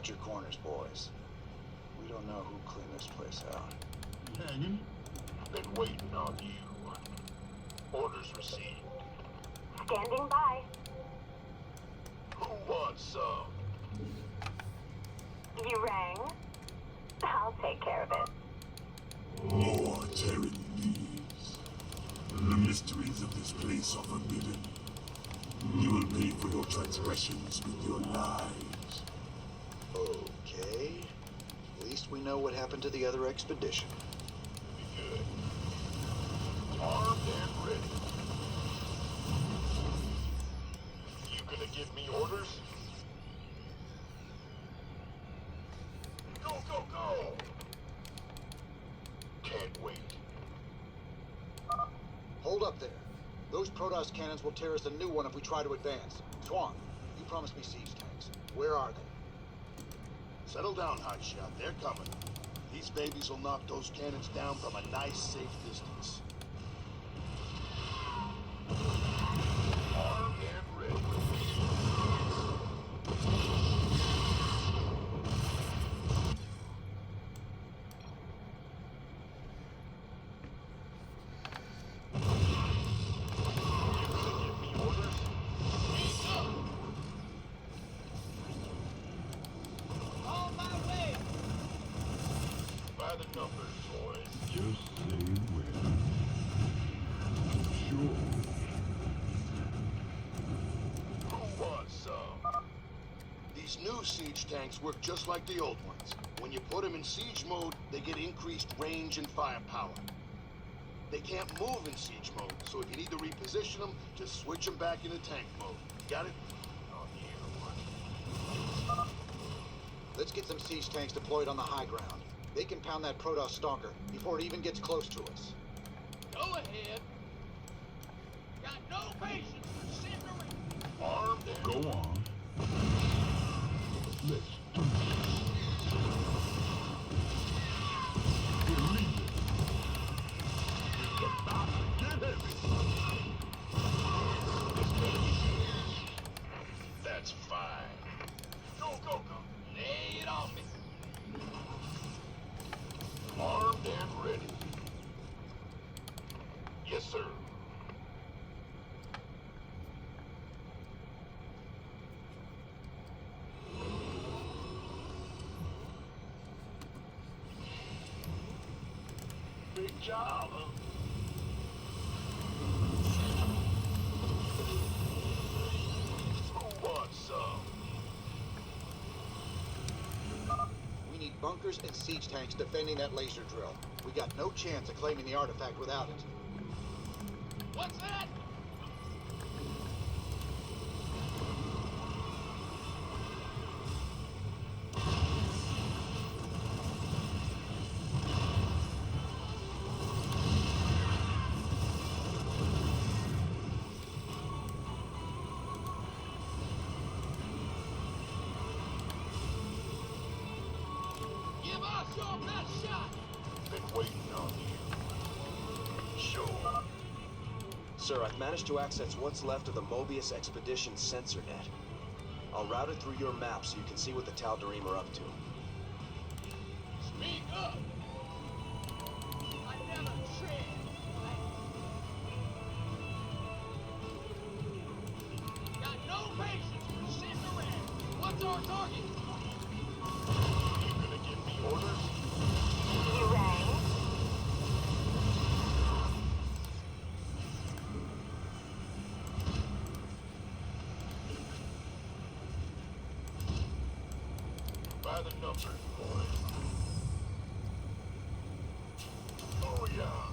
Watch your corners, boys. We don't know who cleaned this place out. Hanging? Been waiting on you. Orders received. Standing by. Who wants some? You rang? I'll take care of it. More Terran leaves. The mysteries of this place are forbidden. You will pay for your transgressions with your lives. Okay. At least we know what happened to the other expedition. Be good. Armed and ready. You gonna give me orders? Go, go, go! Can't wait. Hold up there. Those Protoss cannons will tear us a new one if we try to advance. Swan, you promised me siege tanks. Where are they? Settle down, Hotshot. They're coming. These babies will knock those cannons down from a nice, safe distance. Armed and ready. The numbers, boys. Just say when. Sure. Who wants some? These new siege tanks work just like the old ones. When you put them in siege mode, they get increased range and firepower. They can't move in siege mode, so if you need to reposition them, just switch them back into tank mode. Got it? Oh, yeah. Let's get some siege tanks deployed on the high ground. They can pound that Protoss stalker before it even gets close to us. Go ahead. Got no patience for sitting around. Armed and Go on. Let's do this. Believe it. It's about to get heavy. This better be good. That's fine. Go, go, go. Lay it on me. Armed and ready. Yes, sir. Big job, huh? Who wants some? We need bunkers and siege tanks defending that laser drill. We got no chance of claiming the artifact without it. What's that? Give us your best shot. Been waiting on you. Sure. Sir, I've managed to access what's left of the Mobius Expedition sensor net. I'll route it through your map so you can see what the Tal'Darim are up to. Speak up. I never tread. Got no patience for sitting around. What's our target? You gonna give me orders? You rang? By the numbers, boys. Oh, yeah.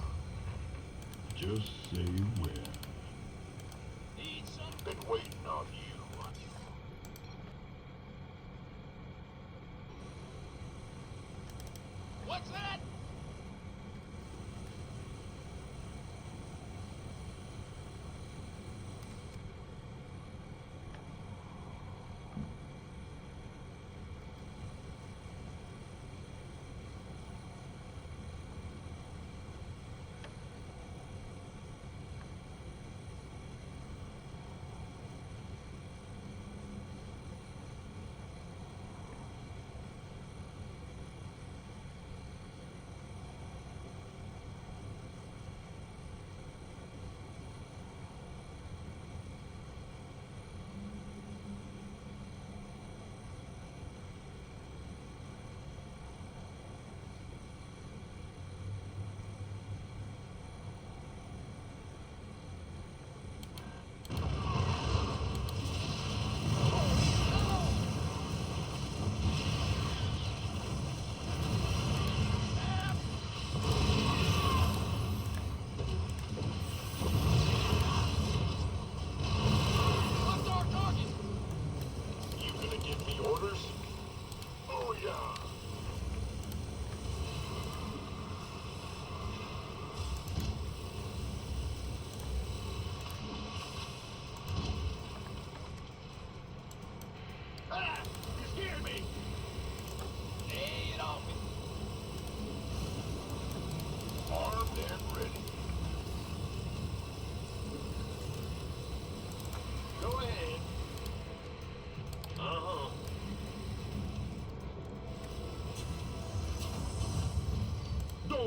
Just say when. Need some? Been waiting on you. What's that?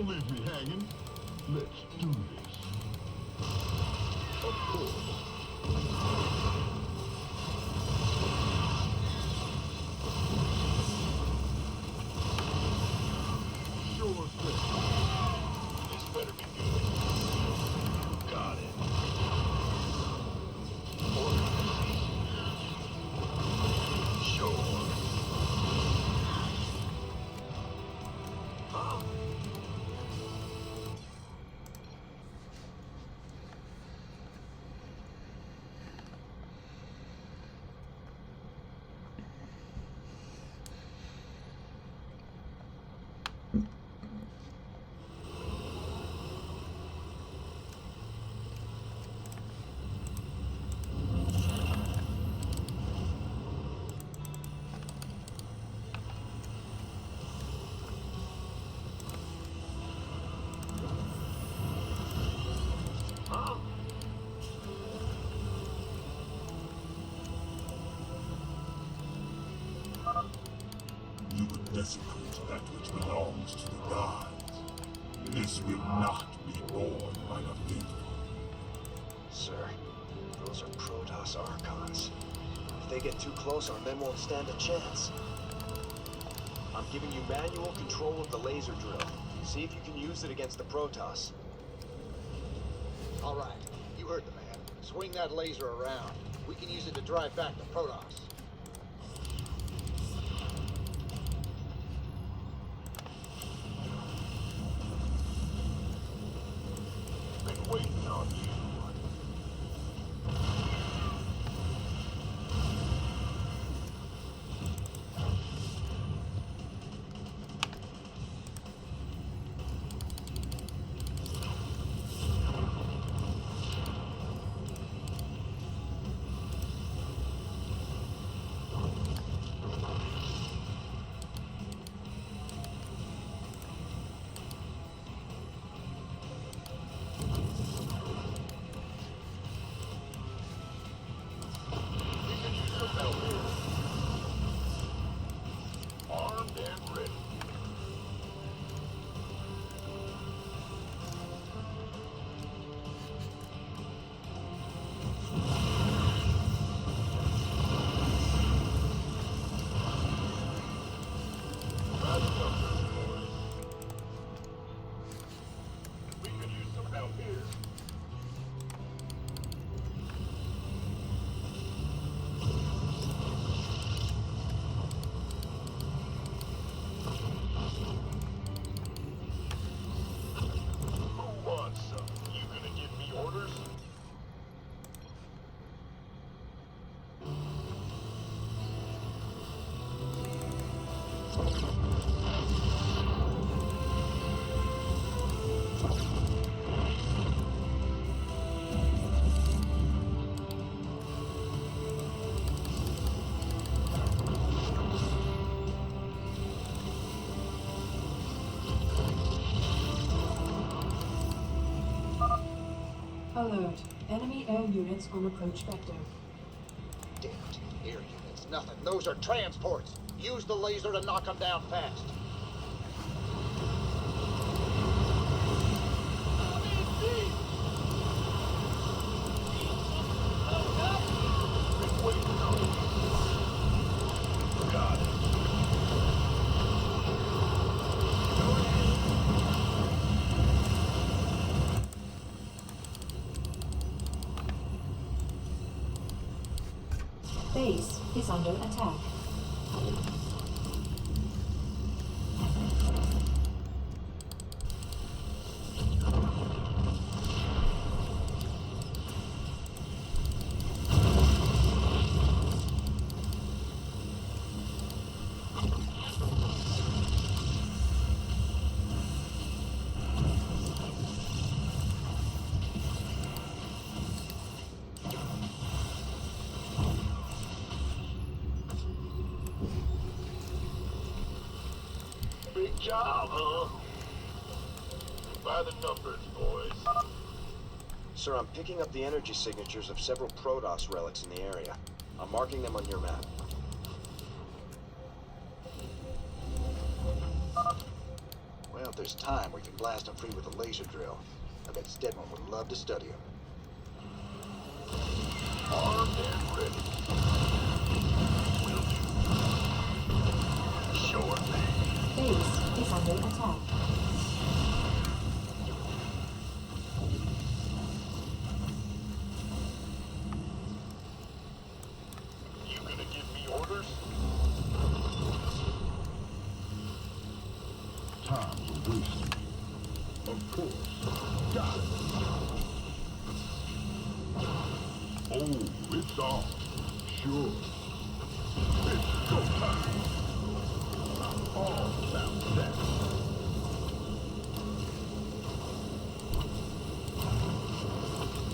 Don't leave me hanging. Let's do this. Of course. Sure thing. This better be good. Got it. Order received. Sure. Huh? Huh? You would desecrate that which belongs to the gods. This will not be borne by the faithful. Sir, those are Protoss Archons. If they get too close, our men won't stand a chance. I'm giving you manual control of the laser drill. See if you can use it against the Protoss. All right, you heard the man. Swing that laser around. We can use it to drive back the Protoss. Been waiting on you. Armed and ready. Bad numbers, boys. We could use some help here. Who wants some? You gonna give me orders? Alert. Enemy air units on approach vector. Damn it. Air units, nothing. Those are transports. Use the laser to knock them down fast. Been waiting on you. Got it. Base is under attack. Big job, huh? By the numbers, boys. Sir, I'm picking up the energy signatures of several Protoss relics in the area. I'm marking them on your map. Well, Well, if there's time, we can blast them free with a laser drill. I bet Stedman would love to study them. Armed and ready. Will do. Sure thing. Base is under attack. You gonna give me orders? Time's a wasting. Of course. Got it. Oh, it's on. Sure. It's go time. All sound set.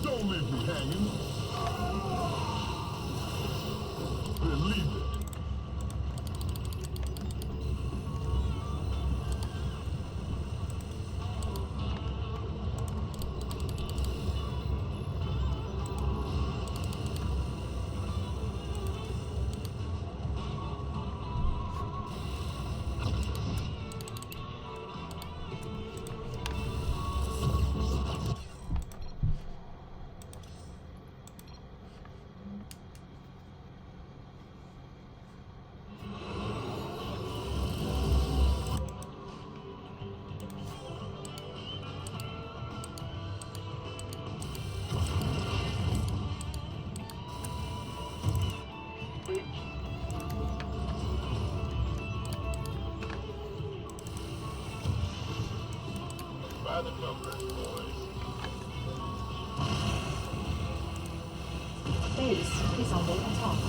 Don't leave me hanging. Believe it. By the numbers, boys. Base is under attack.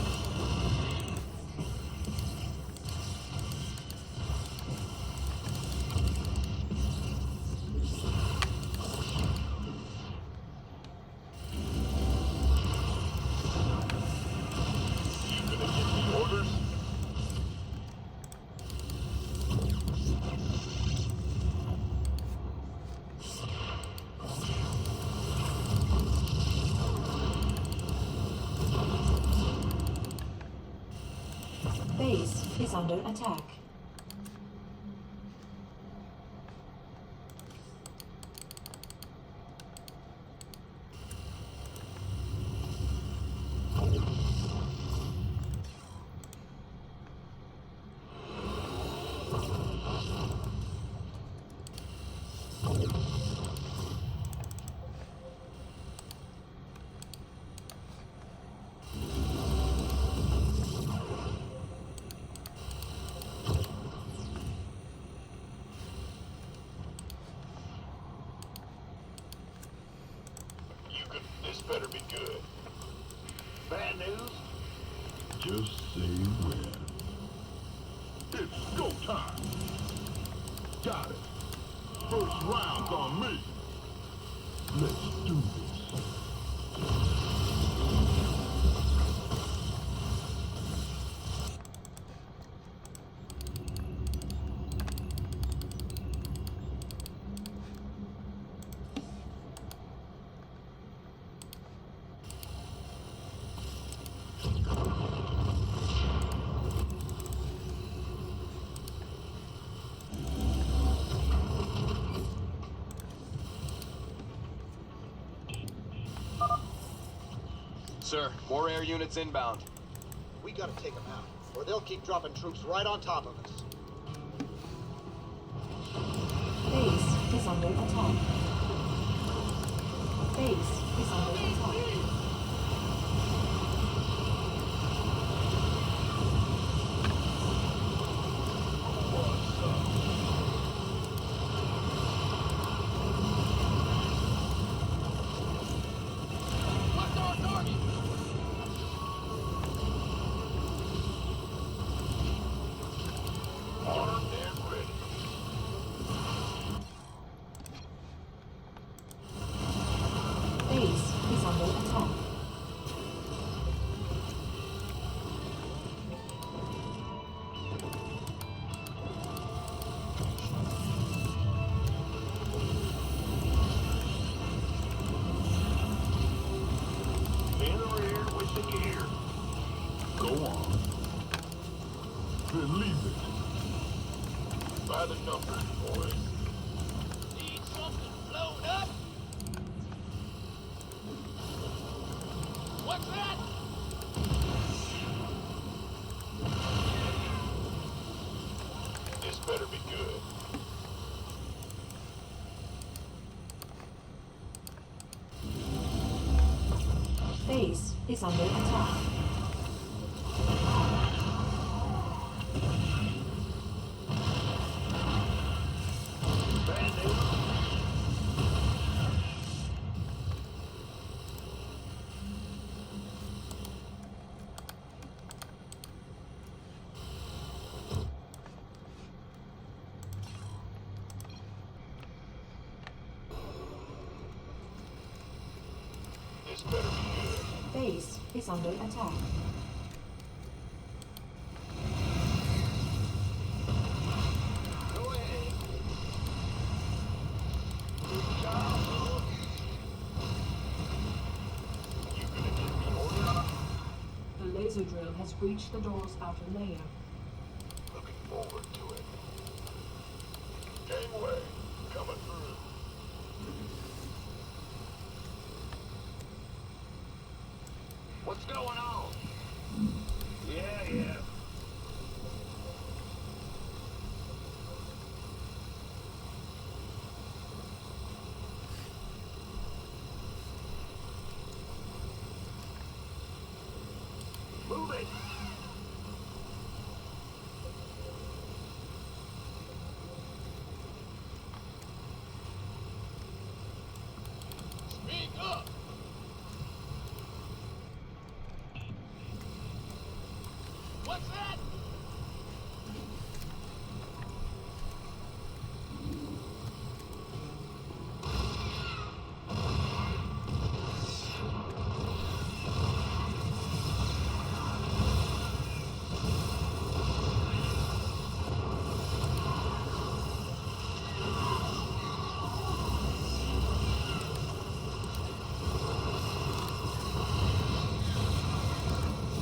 You gonna give me orders? Base is under attack. This better be good. Bad news? Just say when. It's go time. Got it. First round's on me. Let's do this. Sir, more air units inbound. We gotta take them out, or they'll keep dropping troops right on top of us. Base is under attack. Base is under attack. What's our target? Armed and ready. Base is under attack. In the rear with the gear. Go on. Believe it. By the numbers, boys. What's that? This better be good. Base is under attack. This better be good. Base is under attack. Go ahead. Good job, huh? You gonna give me orders? The laser drill has breached the door's outer layer. Looking forward to it. Gangway, coming through. What's going on? Yeah. Move it! Speak up! What's that?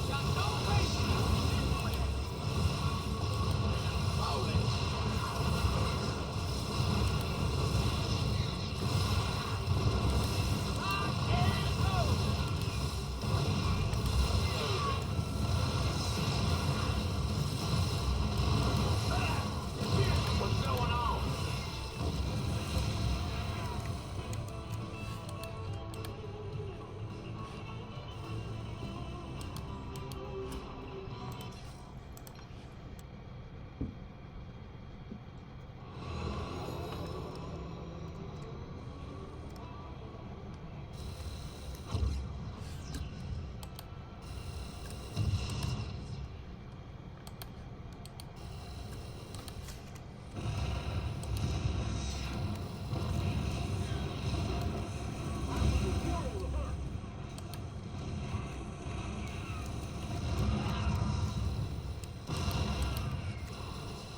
Got no patience! Rolling! I can't go! What's going on?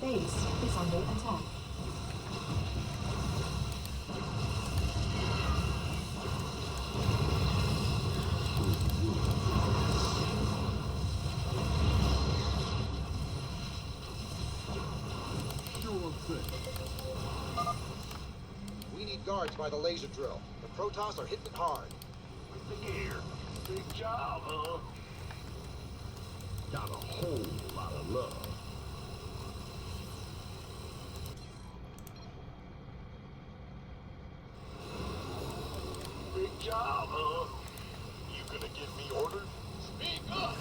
Base is under attack. We need guards by the laser drill. The Protoss are hitting it hard. With the gear. Big job, huh? Got a whole lot of love. Big job, huh? You gonna give me orders? Speak up!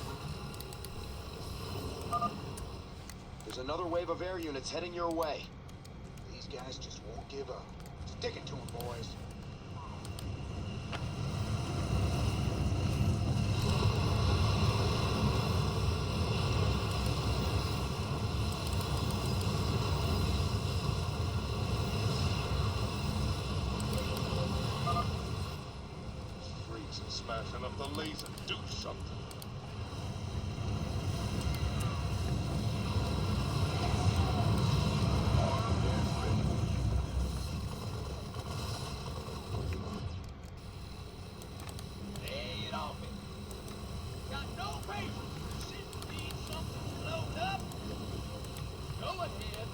There's another wave of air units heading your way. These guys just won't give up. Stick it to them, boys. Freaks and smashing up the laser. Do something. Armed and ready. Lay it off me. Got no patience. Shit, need something load up? Go ahead.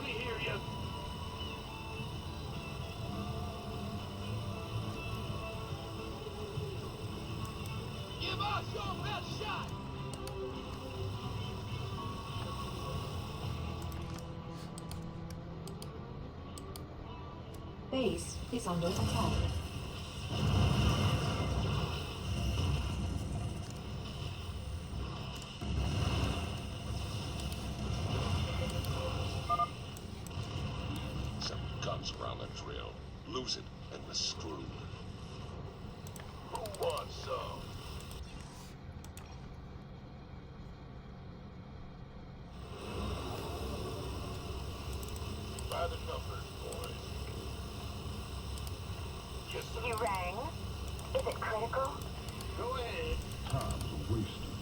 We hear you. Give us your best shot! Base is under attack. Some guns around the drill. Lose it, and we're screwed. Who wants some? By the numbers, boys. Yes, sir. You rang? Is it critical? Go ahead. Time's wasted.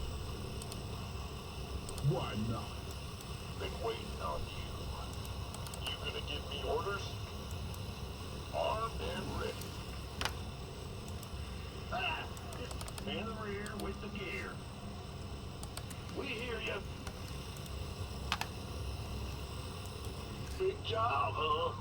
Why not? Been waiting on you. You gonna give me orders? Armed and ready. Ah! In the rear with the gear. We hear you. Big job, huh?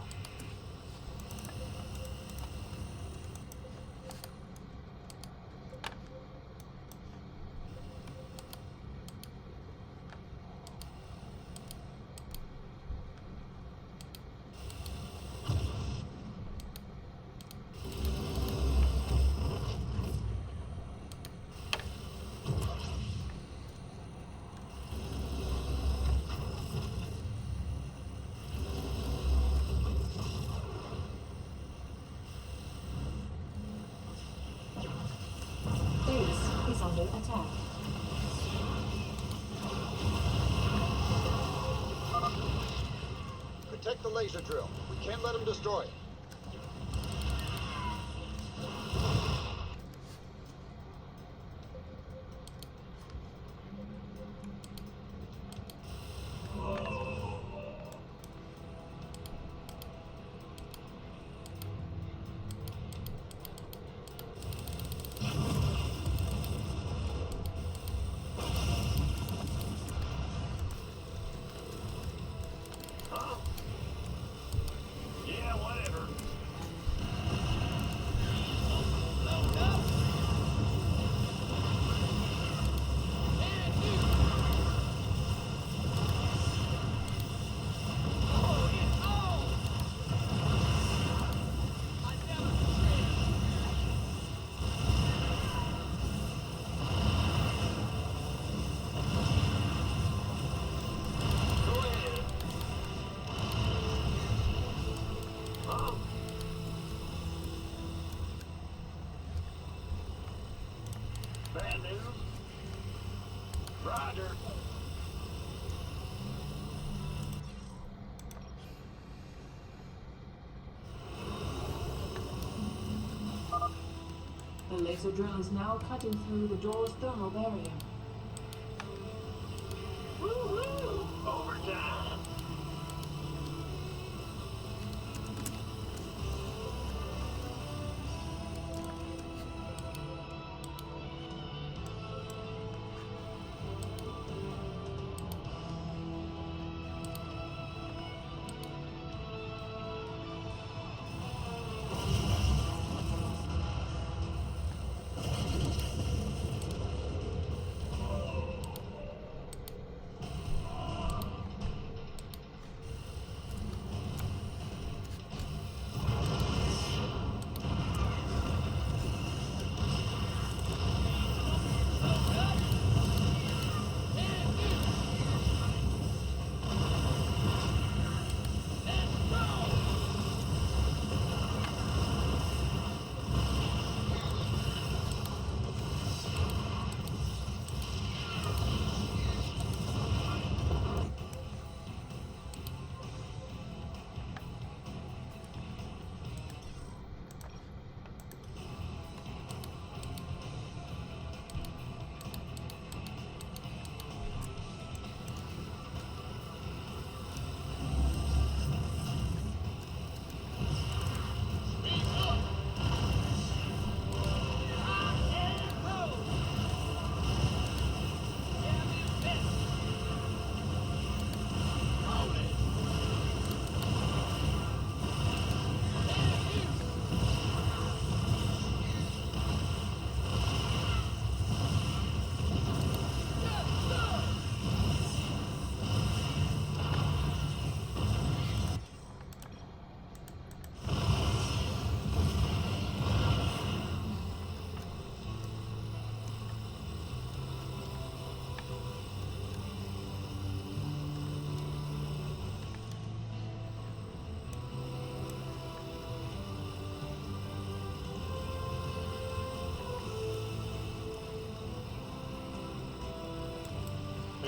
Base is under attack. Protect the laser drill. We can't let them destroy it. Huh? Yeah, whatever. Load up! And you! Oh, it's on! I never said. Go ahead. Huh? Bad news? Roger. The laser drill is now cutting through the door's thermal barrier. Woo-woo! Overtime.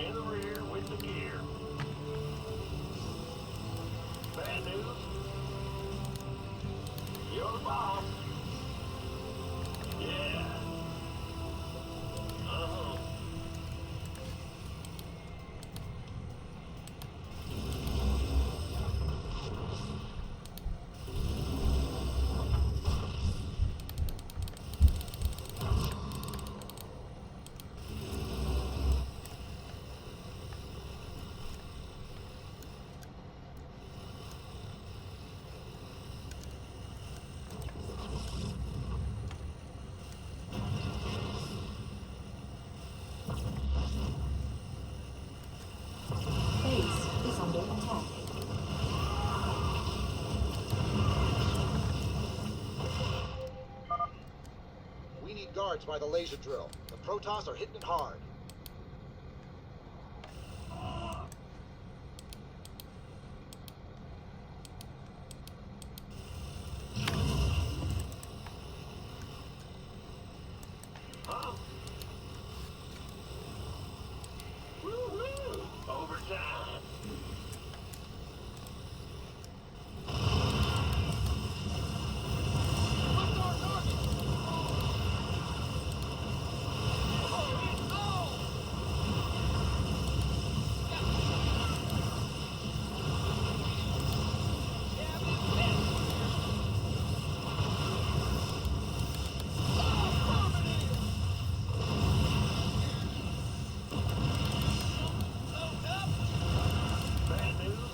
In the rear with the gear. Bad news. You're the boss. Yeah. Uh-huh. Base is under attack. We need guards by the laser drill. The Protoss are hitting it hard. Huh? Woo-hoo! Overtime! What's our target? Oh, it's on! Yeah, but it's missed. Affirmative! Load up! Bad news.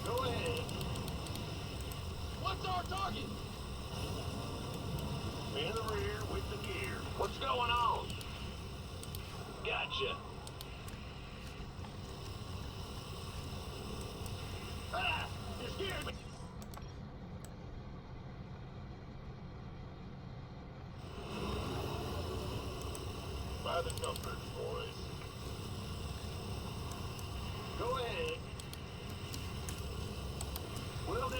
Go ahead. What's our target? In the rear with the gear. What's going on? Gotcha. Ah! You scared me! By the numbers, boys. Go ahead. Will do.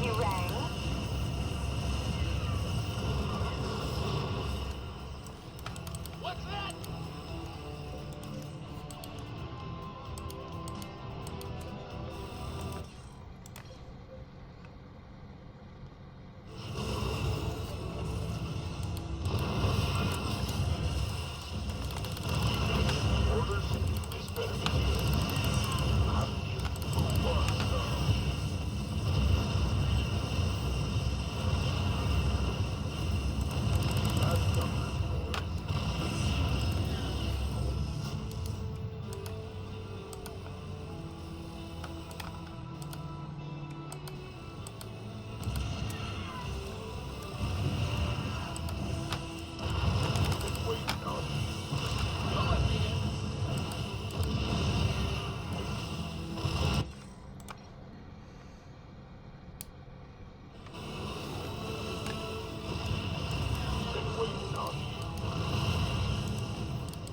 You rang? What's that? Orders? This better be good. Who wants some? By the numbers, boys. Been waiting on you. Go ahead. Been waiting on you.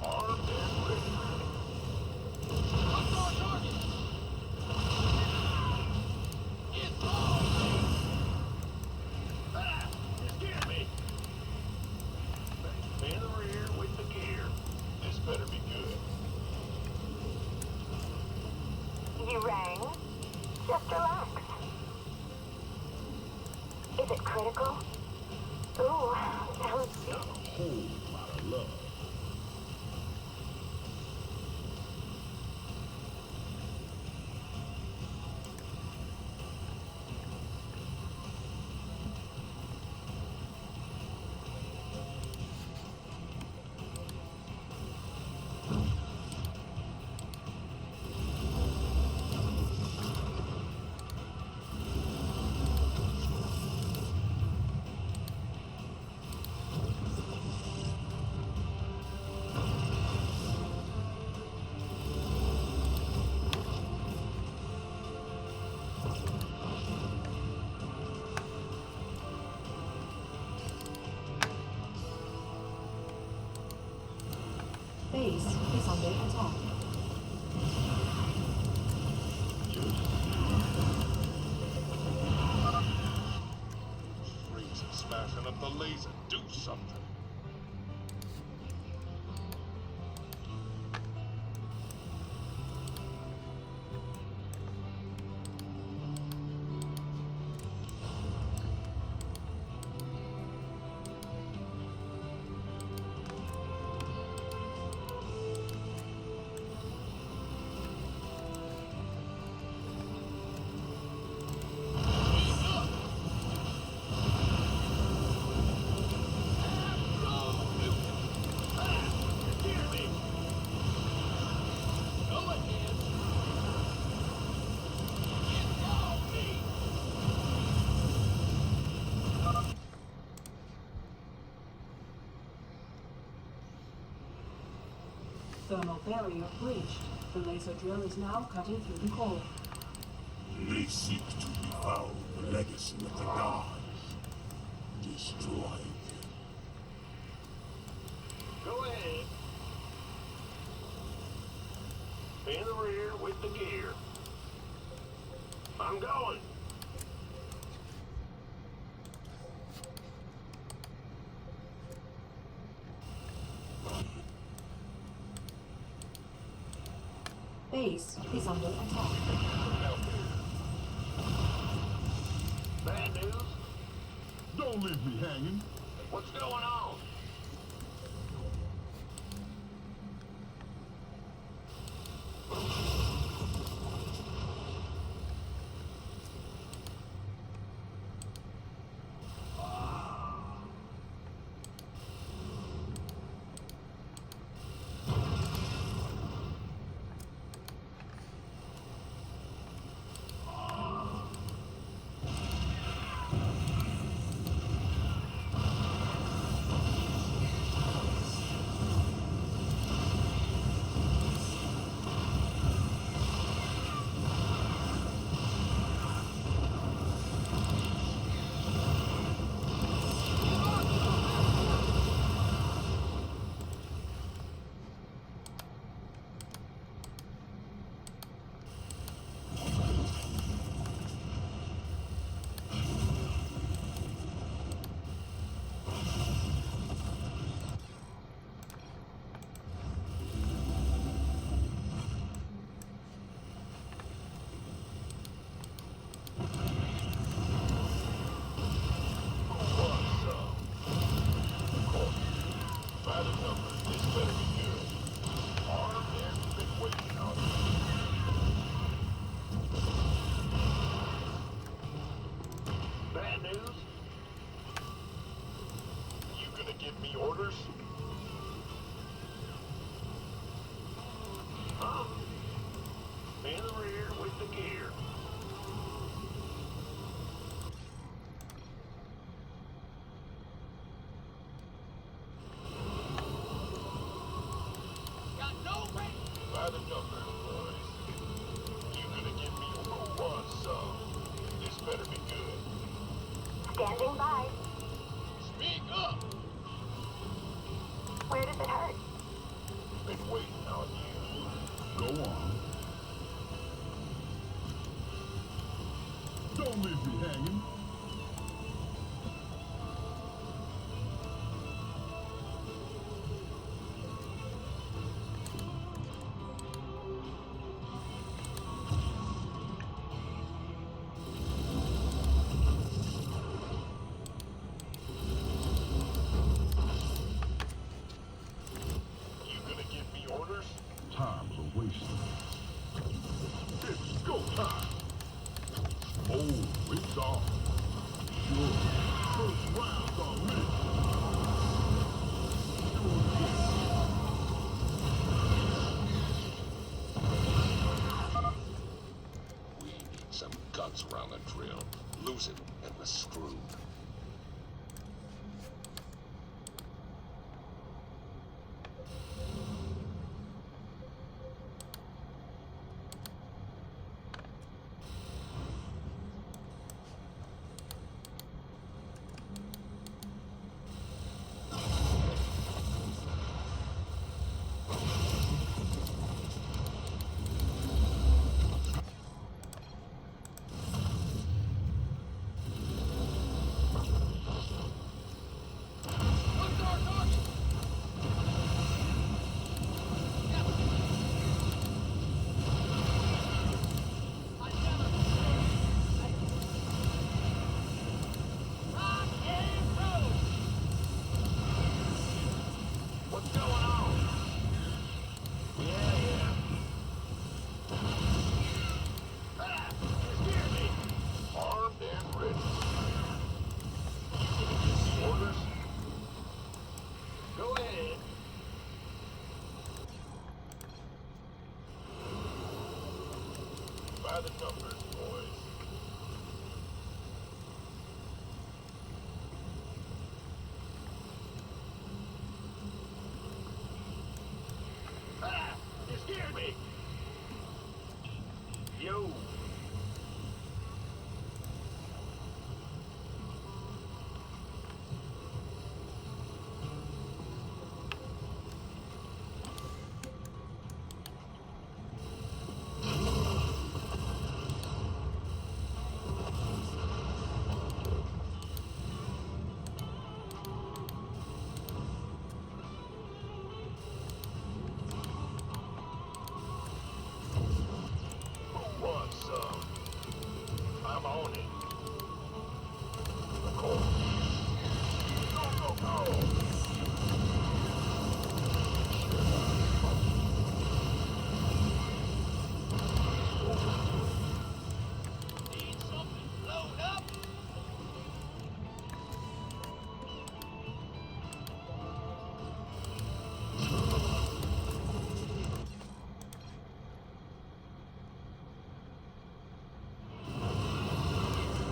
Armed and ready. What's our target? It's on! Ah! You scared me! In the rear with the gear. This better be good. You rang? Just relax. Is it critical? Ooh, sounds Got a whole lot of love. Base is under attack. Freeze and smashing up the laser. Do something. Thermal barrier breached. The laser drill is now cutting through the core. They seek to devour the legacy of the gods. Destroy them. Go ahead. In the rear with the gear. I'm going. Base is under attack. Bad news? Don't leave me hanging. What's going on? Bad news? You gonna give me orders? Huh? In the rear with the gear. Got no way. By the number, boys. You gonna give me a one song? This better be good. Standing by. Speak up. Where does it hurt? Been waiting on you. Go on. Don't leave me hanging. You gonna give me orders? Time's a waste. It's go time. Oh, it's on. Sure. First round's on me. We need some guts around the drill. Lose it, and we're screwed.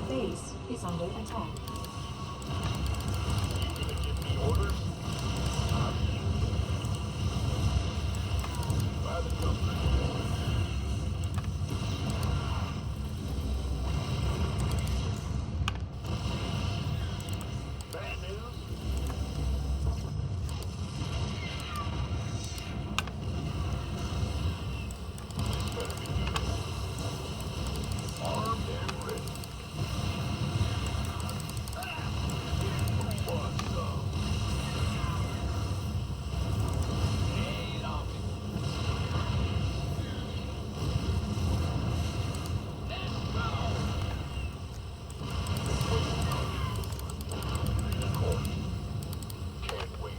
Base is under attack. You gonna give me orders? By the numbers. Bad news? This better be good. Armed and ready. Who wants some? Get off it. Let's go. Of course. Can't wait.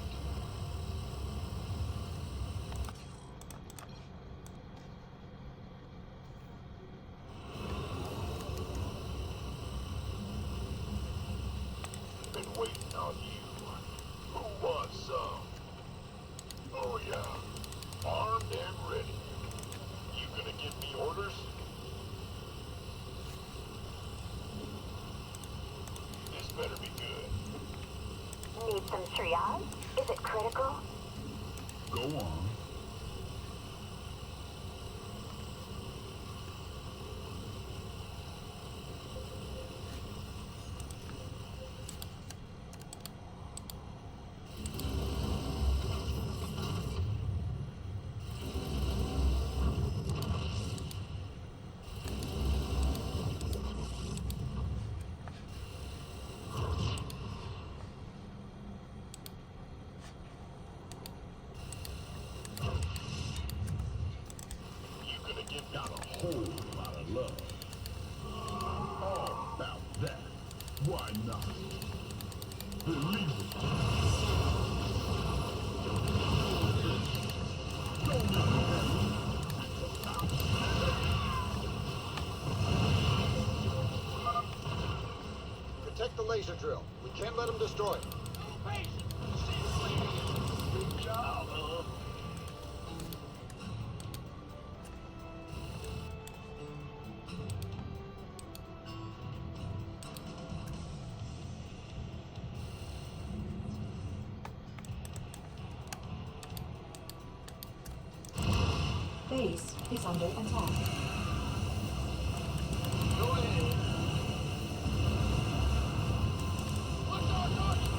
Been waiting on you. Who wants some? Oh yeah. Armed and ready. You gonna give me orders? This better be good. Need some triage? Is it critical? Go on. You gonna give me Got a whole lot of love. All about that. Why not? Believe it. Don't let me Protect the laser drill. We can't let them destroy it. No patience. Sit clear. good job, huh? Base is under attack. Go ahead. What's our target?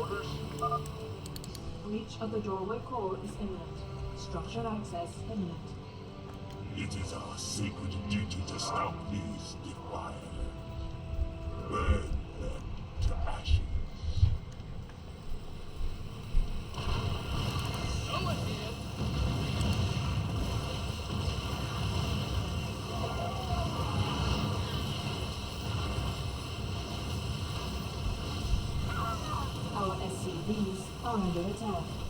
orders? Breach of the doorway core is imminent. Structure access imminent. It is our sacred duty to stop these defilers. Burn them to ashes. Go ahead. Our SCVs are under attack.